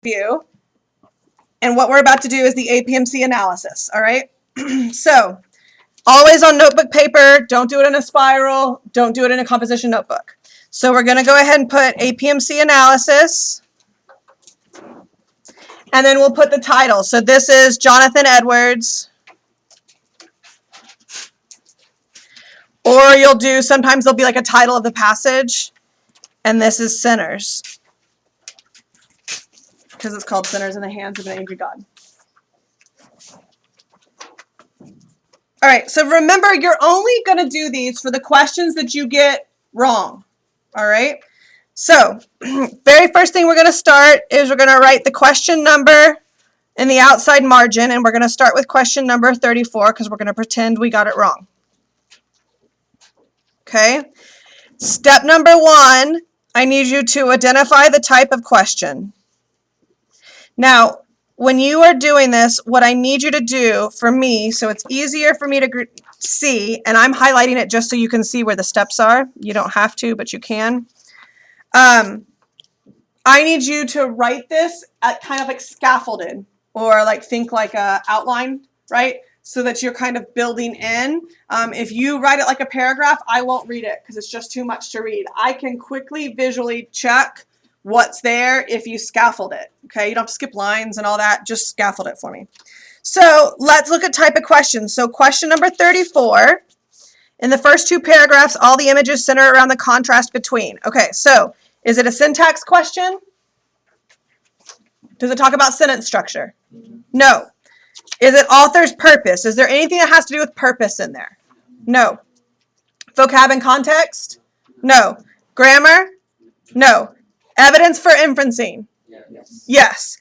review. And what we're about to do is the APMC analysis, all right? So, always on notebook paper, don't do it in a spiral, don't do it in a composition notebook. So we're going to go ahead and put APMC analysis, and then we'll put the title. So this is Jonathan Edwards. Or you'll do, sometimes there'll be like a title of the passage, and this is Sinners, because it's called Sinners in the Hands of an Angry God. All right, so remember, you're only going to do these for the questions that you get wrong. All right, so very first thing we're going to start is we're going to write the question number in the outside margin, and we're going to start with question number 34 because we're going to pretend we got it wrong. Okay, step number 1, I need you to identify the type of question. Now, when you are doing this, what I need you to do for me, so it's easier for me to see, and I'm highlighting it just so you can see where the steps are. You don't have to, but you can. I need you to write this at kind of like scaffolded, or like think like a outline, right? So that you're kind of building in. If you write it like a paragraph, I won't read it because it's just too much to read. I can quickly visually check what's there if you scaffold it. Okay, you don't have to skip lines and all that, just scaffold it for me. So let's look at type of questions. So question number 34, in the first 2 paragraphs, all the images center around the contrast between. Okay, so is it a syntax question? Does it talk about sentence structure? No. Is it author's purpose? Is there anything that has to do with purpose in there? No. Vocab and context? No. Grammar? No. Evidence for inferencing? Yes.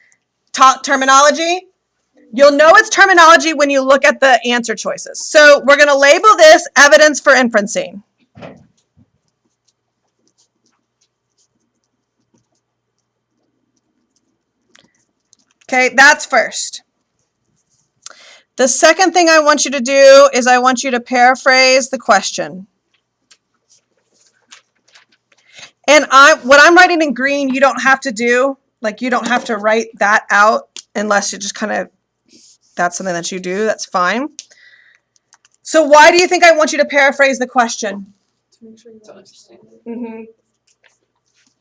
Terminology? You'll know it's terminology when you look at the answer choices. So we're going to label this evidence for inferencing. Okay, that's first. The second thing I want you to do is I want you to paraphrase the question. And what I'm writing in green, you don't have to do. Like, you don't have to write that out unless you just kind of, that's something that you do. That's fine. So why do you think I want you to paraphrase the question? To make sure you understand it.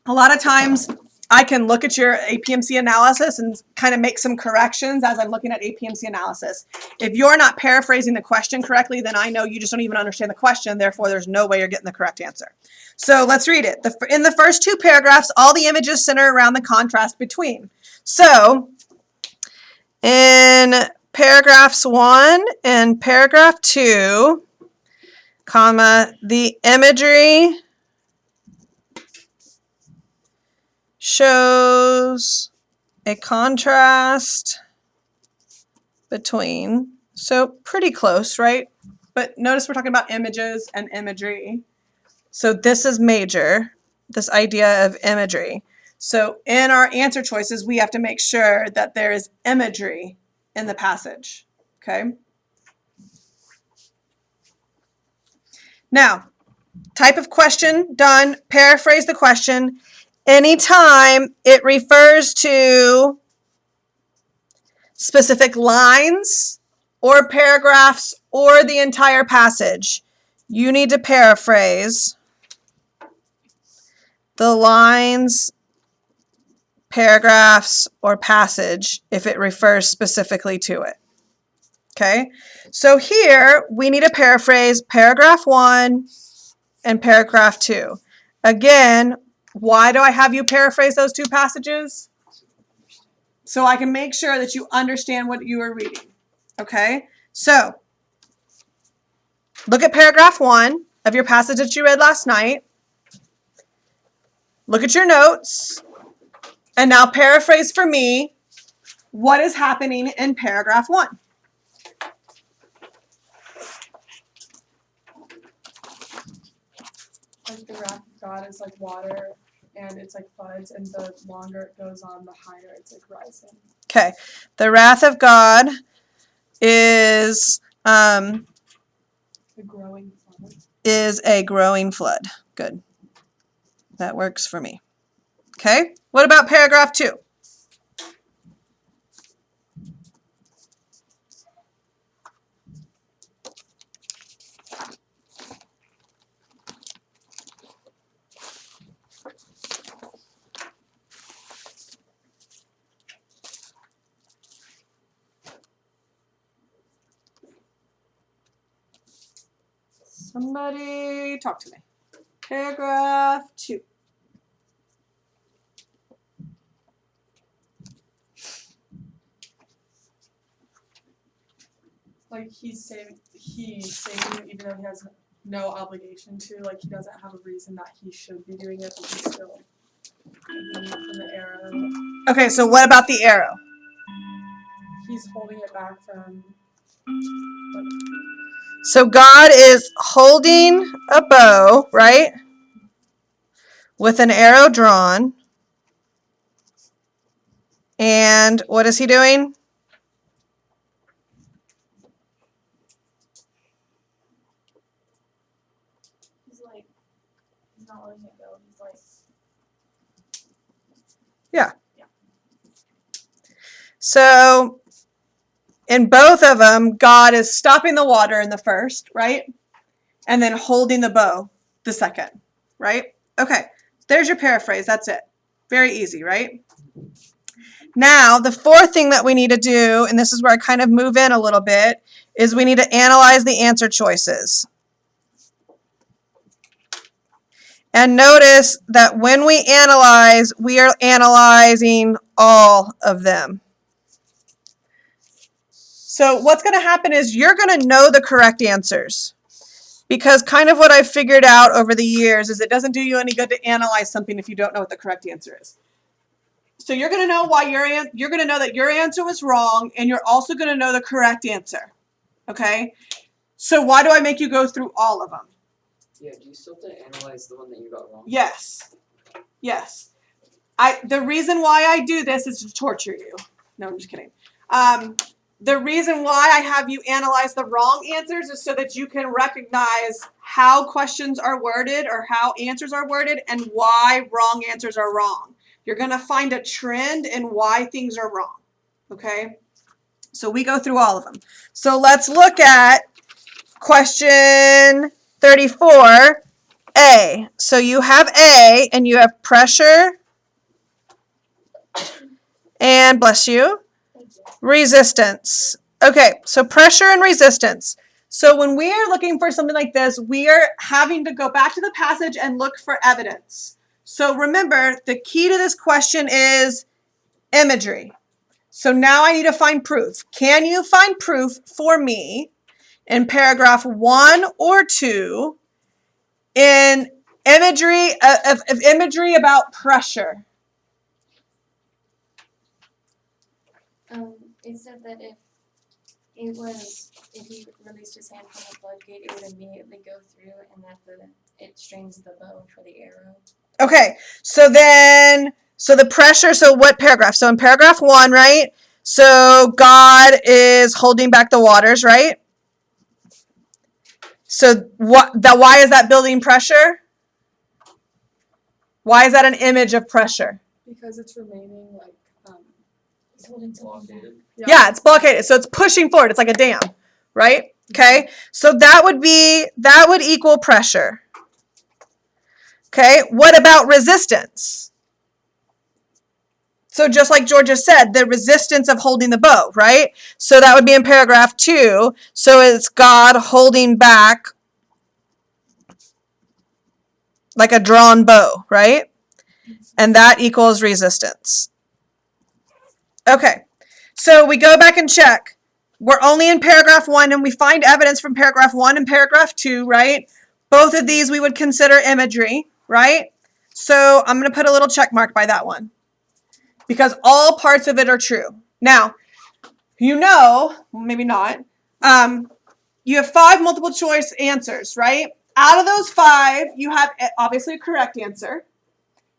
A lot of times, I can look at your APMC analysis and kind of make some corrections as I'm looking at APMC analysis. If you're not paraphrasing the question correctly, then I know you just don't even understand the question. Therefore, there's no way you're getting the correct answer. So let's read it. In the first 2 paragraphs, all the images center around the contrast between. So in paragraphs 1 and paragraph 2, comma, the imagery shows a contrast between, so pretty close, right? But notice we're talking about images and imagery. So this is major, this idea of imagery. So in our answer choices, we have to make sure that there is imagery in the passage, okay? Now, type of question, done. Paraphrase the question. Anytime it refers to specific lines or paragraphs or the entire passage, you need to paraphrase the lines, paragraphs, or passage if it refers specifically to it. Okay, so here we need to paraphrase paragraph 1 and paragraph 2. Again, why do I have you paraphrase those 2 passages? So I can make sure that you understand what you are reading. Okay, so look at paragraph 1 of your passage that you read last night. Look at your notes. And now paraphrase for me what is happening in paragraph 1. Like the wrath of God is like water, and it's like floods, and the longer it goes on, the higher it's like rising. Okay, the wrath of God is The growing flood. Is a growing flood. Good. That works for me. Okay, what about paragraph 2? Somebody talk to me. Paragraph 2. Like he's saving even though he has no obligation to, like he doesn't have a reason that he should be doing it, but he's still from the arrow. Okay, so what about the arrow? He's holding it back from So God is holding a bow, right? With an arrow drawn. And what is he doing? he's not letting it go. He's like Yeah. So in both of them, God is stopping the water in the first, right? And then holding the bow the second, right? Okay, there's your paraphrase. That's it. Very easy, right? Now, the fourth thing that we need to do, and this is where I kind of move in a little bit, is we need to analyze the answer choices. And notice that when we analyze, we are analyzing all of them. So what's going to happen is you're going to know the correct answers. Because kind of what I've figured out over the years is it doesn't do you any good to analyze something if you don't know what the correct answer is. So you're going to know why you're going to know that your answer was wrong, and you're also going to know the correct answer. Okay? So why do I make you go through all of them? Yeah, do you still have to analyze the one that you got wrong? Yes. Yes. The reason why I do this is to torture you. No, I'm just kidding. The reason why I have you analyze the wrong answers is so that you can recognize how questions are worded or how answers are worded and why wrong answers are wrong. You're going to find a trend in why things are wrong. Okay? So we go through all of them. So let's look at question 34A. So you have A and you have pressure and, bless you, resistance. Okay, so pressure and resistance. So when we are looking for something like this, we are having to go back to the passage and look for evidence. So remember, the key to this question is imagery. So now I need to find proof. Can you find proof for me in paragraph 1 or 2 in imagery of imagery about pressure? It said that if he released his hand from the floodgate, it would immediately go through, and that it strains the bow for the arrow. Okay, so the pressure, so what paragraph? So in paragraph 1, right? So God is holding back the waters, right? So why is that building pressure? Why is that an image of pressure? because it's remaining like He's holding something back. Blockaded. Yeah, it's blockaded. So it's pushing forward. It's like a dam, right? Okay. So that would equal pressure. Okay. What about resistance? So just like Georgia said, the resistance of holding the bow, right? So that would be in paragraph 2. So it's God holding back like a drawn bow, right? And that equals resistance. Okay. So we go back and check. We're only in paragraph 1 and we find evidence from paragraph 1 and paragraph 2, right? Both of these we would consider imagery, right? So I'm going to put a little check mark by that one because all parts of it are true. Now, maybe not, you have 5 multiple choice answers, right? Out of those 5, you have obviously a correct answer.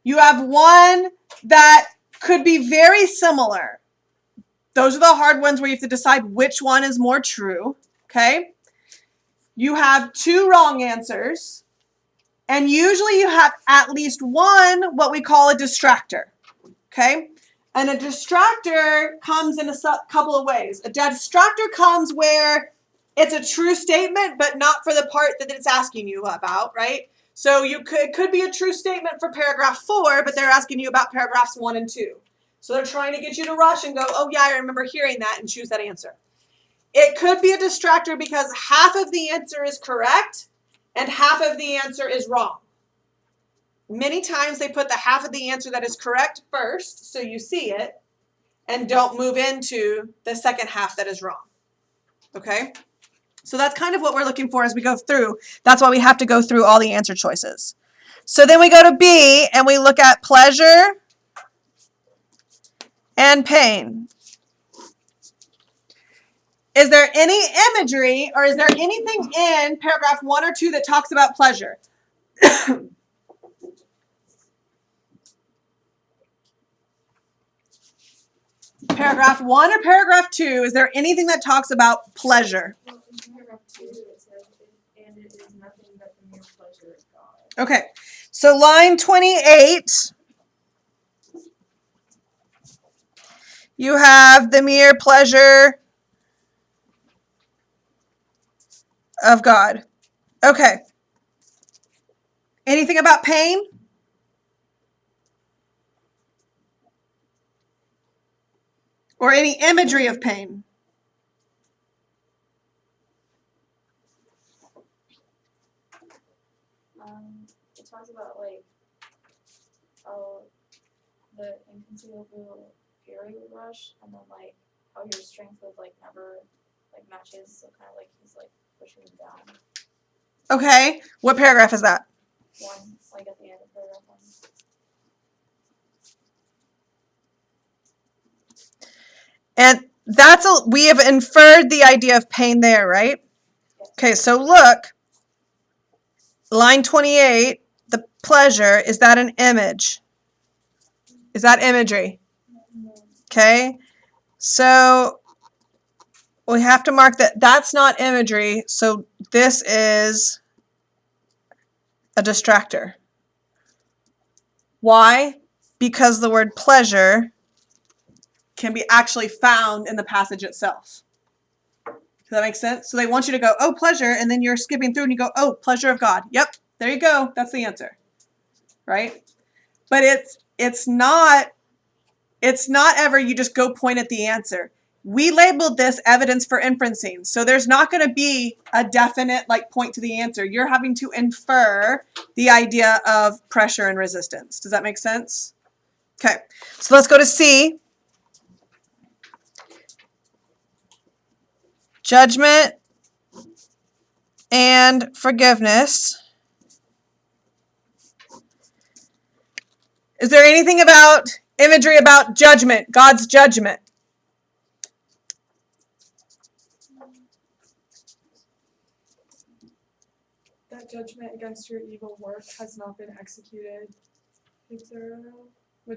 You have one that could be very similar. Those are the hard ones where you have to decide which one is more true, okay? You have 2 wrong answers, and usually you have at least one what we call a distractor, okay? And a distractor comes in a couple of ways. A distractor comes where it's a true statement, but not for the part that it's asking you about, right? So it could be a true statement for paragraph 4, but they're asking you about paragraphs 1 and 2. So they're trying to get you to rush and go, oh yeah, I remember hearing that, and choose that answer. It could be a distractor because half of the answer is correct and half of the answer is wrong. Many times they put the half of the answer that is correct first, so you see it, and don't move into the second half that is wrong. Okay? So that's kind of what we're looking for as we go through. That's why we have to go through all the answer choices. So then we go to B and we look at pleasure and pain. Is there any imagery or is there anything in paragraph 1 or 2 that talks about pleasure? Paragraph 1 or paragraph 2, is there anything that talks about pleasure? Well, in paragraph 2, it says, and it is nothing but the mere pleasure of God. Okay, so line 28, you have the mere pleasure of God. Okay. Anything about pain? Or any imagery of pain? It talks about like how the inconceivable fury would rush, and then like how your strength would like never like matches, so kind of like he's like pushing you down. Okay, what paragraph is that? 1, like at the end of paragraph 1. And we have inferred the idea of pain there, right? Okay, so look, line 28, the pleasure, is that an image? Is that imagery? Okay, so we have to mark that that's not imagery, so this is a distractor. Why? Because the word pleasure can be actually found in the passage itself. Does that make sense? So they want you to go, oh, pleasure, and then you're skipping through and you go, oh, pleasure of God. Yep, there you go. That's the answer, right? But it's not ever you just go point at the answer. We labeled this evidence for inferencing. So there's not going to be a definite like point to the answer. You're having to infer the idea of pressure and resistance. Does that make sense? Okay, so let's go to C. Judgment and forgiveness. Is there anything about imagery about judgment, God's judgment? That judgment against your evil work has not been executed, which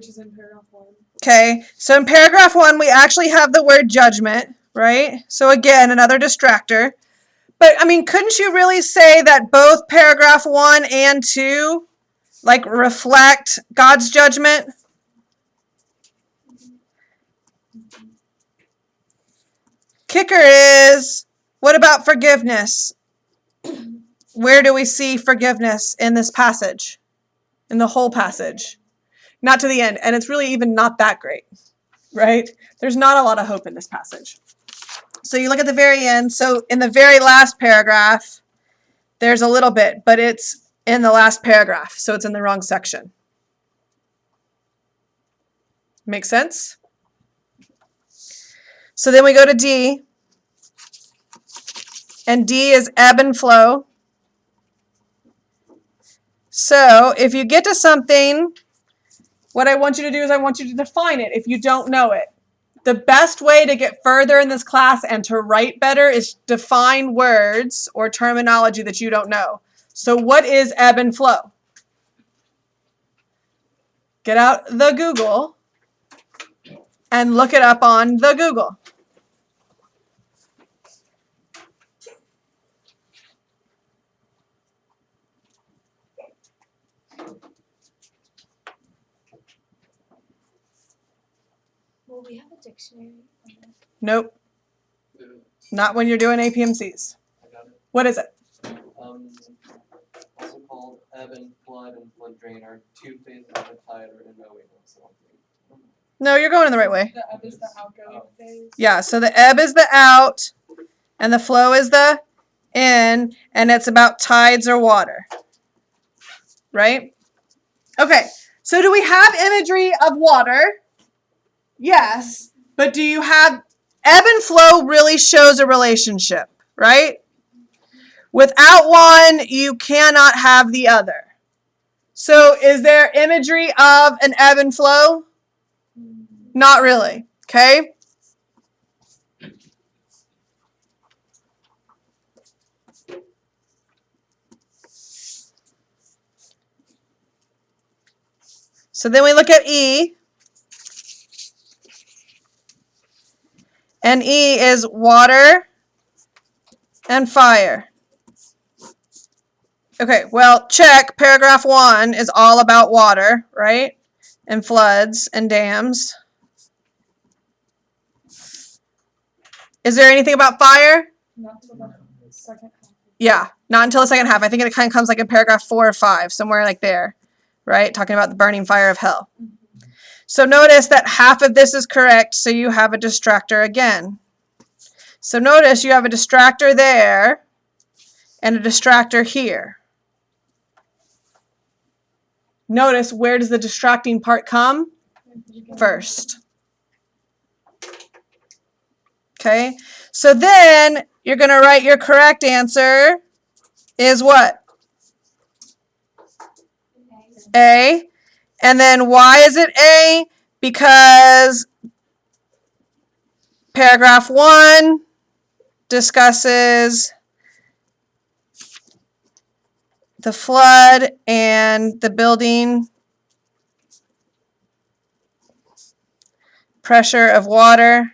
is in paragraph 1. Okay, so in paragraph 1, we actually have the word judgment, right? So again, another distractor. But I mean, couldn't you really say that both paragraph 1 and 2 like reflect God's judgment? Kicker is, what about forgiveness? Where do we see forgiveness in this passage? In the whole passage? Not to the end. And it's really even not that great, right? There's not a lot of hope in this passage. So you look at the very end. So in the very last paragraph, there's a little bit, but it's in the last paragraph. So it's in the wrong section. Make sense? So then we go to D. And D is ebb and flow. So if you get to something, what I want you to do is I want you to define it if you don't know it. The best way to get further in this class and to write better is define words or terminology that you don't know. So what is ebb and flow? Get out the Google and look it up on the Google. Will we have a dictionary? Nope, not when you're doing APMCs. I got it. What is it? Also called ebb and flood drain are two phases of a tide or no wait, that's the one thing. No, you're going in the right way. The ebb is the outgoing phase. Yeah, so the ebb is the out and the flow is the in, and it's about tides or water. Right? Okay, so do we have imagery of water? Yes, but do you have ebb and flow really shows a relationship, right? Without one, you cannot have the other. So is there imagery of an ebb and flow? Not really, okay? So then we look at E. And E is water and fire. Okay, well, check. Paragraph 1 is all about water, right? And floods and dams. Is there anything about fire? Not till the second half. Yeah, not until the second half. I think it kind of comes like in paragraph 4 or 5, somewhere like there, right? Talking about the burning fire of hell. So notice that half of this is correct, so you have a distractor again. So notice you have a distractor there and a distractor here. Notice, where does the distracting part come? First. Okay, so then you're going to write your correct answer is what? A. And then why is it A? Because paragraph 1 discusses the flood and the building pressure of water.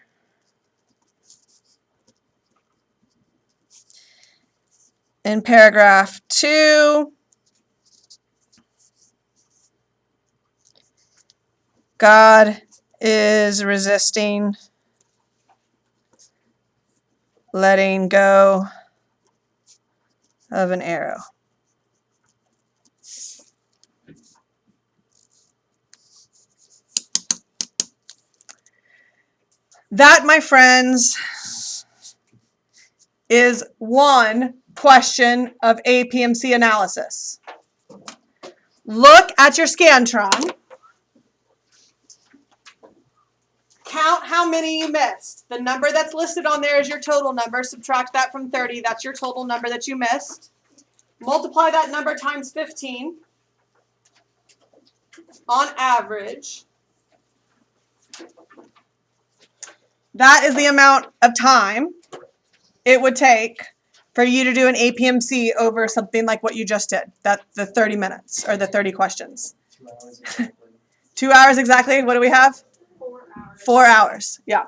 In paragraph 2, God is resisting letting go of an arrow. That, my friends, is one question of APMC analysis. Look at your Scantron. Count how many you missed. The number that's listed on there is your total number. Subtract that from 30. That's your total number that you missed. Multiply that number times 15 on average. That is the amount of time it would take for you to do an APMC over something like what you just did. That's the 30 minutes or the 30 questions. 2 hours exactly. 2 hours exactly. What do we have? 4 hours. 4 hours. Yeah.